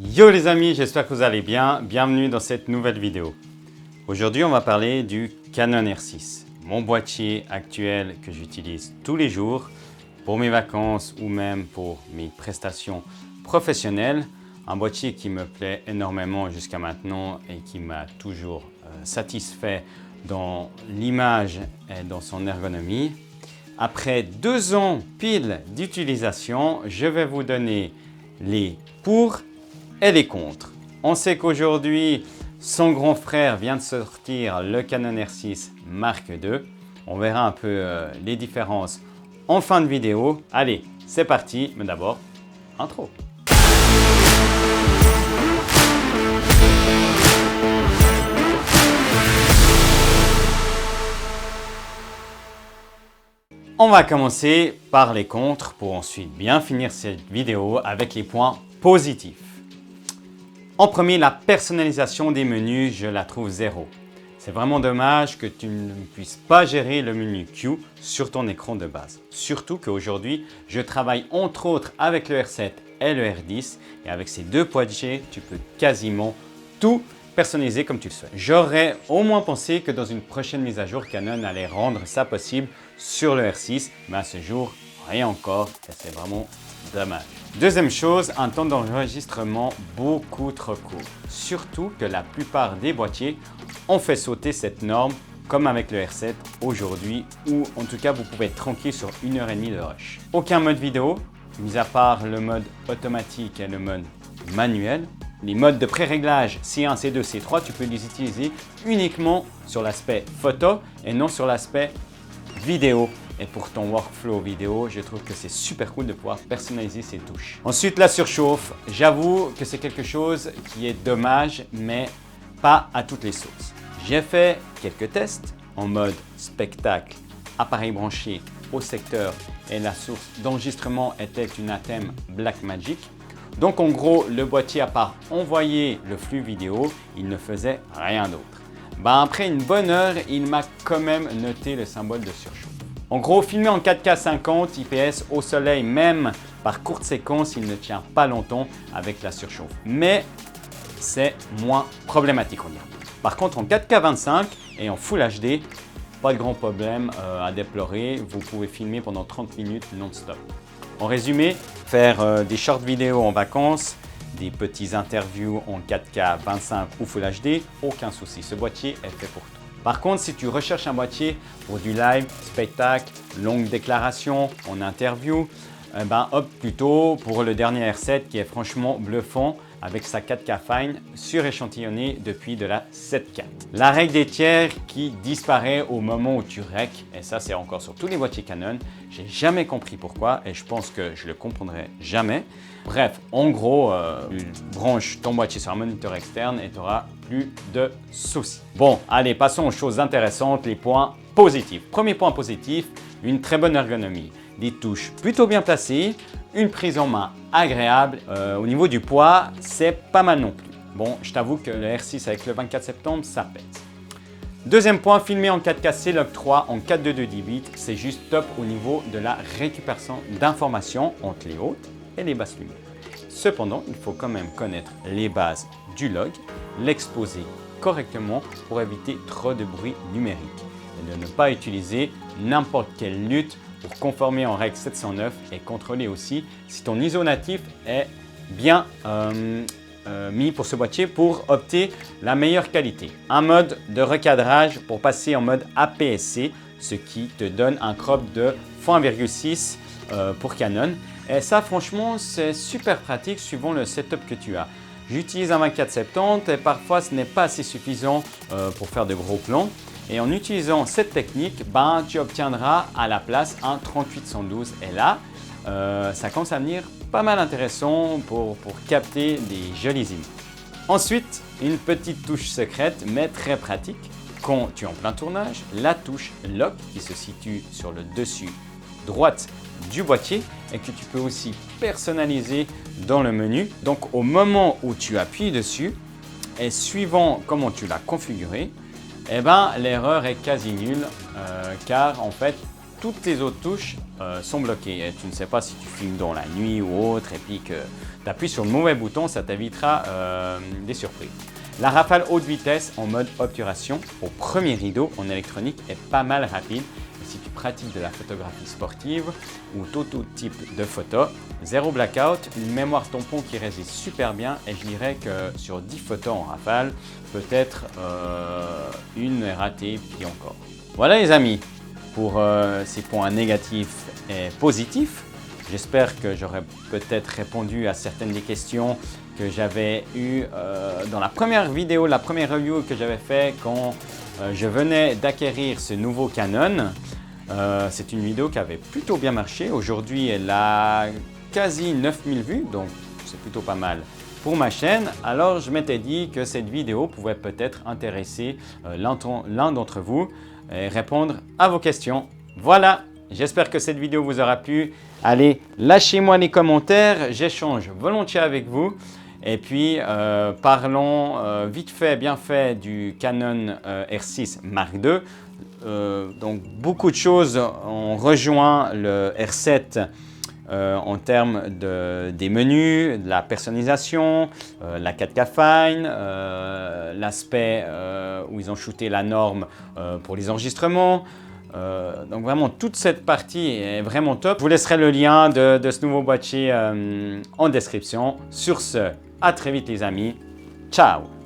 Yo les amis, j'espère que vous allez bien. Bienvenue dans cette nouvelle vidéo. Aujourd'hui, on va parler du Canon R6, mon boîtier actuel que j'utilise tous les jours pour mes vacances ou même pour mes prestations professionnelles. Un boîtier qui me plaît énormément jusqu'à maintenant et qui m'a toujours satisfait dans l'image et dans son ergonomie. Après 2 ans pile d'utilisation, je vais vous donner les pour et les contre. On sait qu'aujourd'hui, son grand frère vient de sortir le Canon R6 Mark II. On verra un peu les différences en fin de vidéo. Allez, c'est parti, mais d'abord, intro. On va commencer par les contres pour ensuite bien finir cette vidéo avec les points positifs. En premier, la personnalisation des menus, je la trouve zéro. C'est vraiment dommage que tu ne puisses pas gérer le menu Q sur ton écran de base. Surtout qu'aujourd'hui, je travaille entre autres avec le R7 et le R10 et avec ces deux boîtiers, tu peux quasiment tout personnaliser comme tu le souhaites. J'aurais au moins pensé que dans une prochaine mise à jour, Canon allait rendre ça possible sur le R6, mais à ce jour, rien encore et c'est vraiment dommage. Deuxième chose, un temps d'enregistrement beaucoup trop court. Surtout que la plupart des boîtiers ont fait sauter cette norme comme avec le R7 aujourd'hui où en tout cas vous pouvez être tranquille sur 1h30 de rush. Aucun mode vidéo, mis à part le mode automatique et le mode manuel. Les modes de pré-réglage C1, C2, C3, tu peux les utiliser uniquement sur l'aspect photo et non sur l'aspect vidéo. Et pour ton workflow vidéo, je trouve que c'est super cool de pouvoir personnaliser ces touches. Ensuite, la surchauffe. J'avoue que c'est quelque chose qui est dommage, mais pas à toutes les sauces. J'ai fait quelques tests en mode spectacle, appareil branché au secteur et la source d'enregistrement était une ATEM Blackmagic. Donc en gros, le boîtier à part envoyer le flux vidéo, il ne faisait rien d'autre. Après une bonne heure, il m'a quand même noté le symbole de surchauffe. En gros, filmé en 4K 50 IPS au soleil, même par courte séquence, il ne tient pas longtemps avec la surchauffe. Mais c'est moins problématique, on dirait. Par contre, en 4K 25 et en Full HD, pas de grand problème à déplorer. Vous pouvez filmer pendant 30 minutes non-stop. En résumé, faire des short vidéos en vacances, des petits interviews en 4K 25 ou Full HD, aucun souci. Ce boîtier est fait pour tout. Par contre, si tu recherches un boîtier pour du live, spectacle, longue déclaration, en interview, opte plutôt pour le dernier R7 qui est franchement bluffant avec sa 4K Fine suréchantillonnée depuis de la 7K. La règle des tiers qui disparaît au moment où tu rec, et ça c'est encore sur tous les boîtiers Canon, j'ai jamais compris pourquoi et je pense que je le comprendrai jamais. Bref, en gros, tu branches ton boîtier sur un moniteur externe et tu n'auras plus de soucis. Bon, allez, passons aux choses intéressantes, les points positifs. Premier point positif, une très bonne ergonomie. Des touches plutôt bien placées, une prise en main agréable. Au niveau du poids, c'est pas mal non plus. Bon, je t'avoue que le R6 avec le 24 septembre, ça pèse. Deuxième point, filmé en 4K C-Log 3 en 4.2 10 bits, c'est juste top au niveau de la récupération d'informations entre les hautes et les basses lumières. Cependant, il faut quand même connaître les bases du log, l'exposer correctement pour éviter trop de bruit numérique et de ne pas utiliser n'importe quelle lutte pour conformer en règle 709 et contrôler aussi si ton ISO natif est bien mis pour ce boîtier pour opter la meilleure qualité. Un mode de recadrage pour passer en mode APS-C, ce qui te donne un crop de x1,6 pour Canon. Et ça, franchement, c'est super pratique suivant le setup que tu as. J'utilise un 24-70 et parfois ce n'est pas assez suffisant pour faire de gros plans. Et en utilisant cette technique, tu obtiendras à la place un 38-112. Et là, ça commence à devenir pas mal intéressant pour capter des jolies images. Ensuite, une petite touche secrète mais très pratique. Quand tu es en plein tournage, la touche Lock qui se situe sur le dessus droite du boîtier et que tu peux aussi personnaliser dans le menu. Donc au moment où tu appuies dessus et suivant comment tu l'as configuré, l'erreur est quasi nulle car en fait toutes les autres touches sont bloquées. Et tu ne sais pas si tu filmes dans la nuit ou autre et puis que tu appuies sur le mauvais bouton, ça t'évitera des surprises. La rafale haute vitesse en mode obturation au premier rideau en électronique est pas mal rapide. Si tu pratiques de la photographie sportive ou tout type de photos, zéro blackout, une mémoire tampon qui résiste super bien et je dirais que sur 10 photos en rafale, peut-être une est ratée puis encore. Voilà les amis, pour ces points négatifs et positifs. J'espère que j'aurai peut-être répondu à certaines des questions que j'avais eues dans la première vidéo, la première review que j'avais fait quand je venais d'acquérir ce nouveau Canon. C'est une vidéo qui avait plutôt bien marché. Aujourd'hui, elle a quasi 9000 vues, donc c'est plutôt pas mal pour ma chaîne. Alors, je m'étais dit que cette vidéo pouvait peut-être intéresser l'un d'entre vous et répondre à vos questions. Voilà, j'espère que cette vidéo vous aura plu. Allez, lâchez-moi les commentaires, j'échange volontiers avec vous. Et puis, parlons vite fait, bien fait du Canon R6 Mark II. Donc, beaucoup de choses ont rejoint le R7 en termes des menus, de la personnalisation, la 4K Fine, l'aspect où ils ont shooté la norme pour les enregistrements. Donc vraiment toute cette partie est vraiment top. Je vous laisserai le lien de ce nouveau boîtier en description. Sur ce, à très vite les amis. Ciao!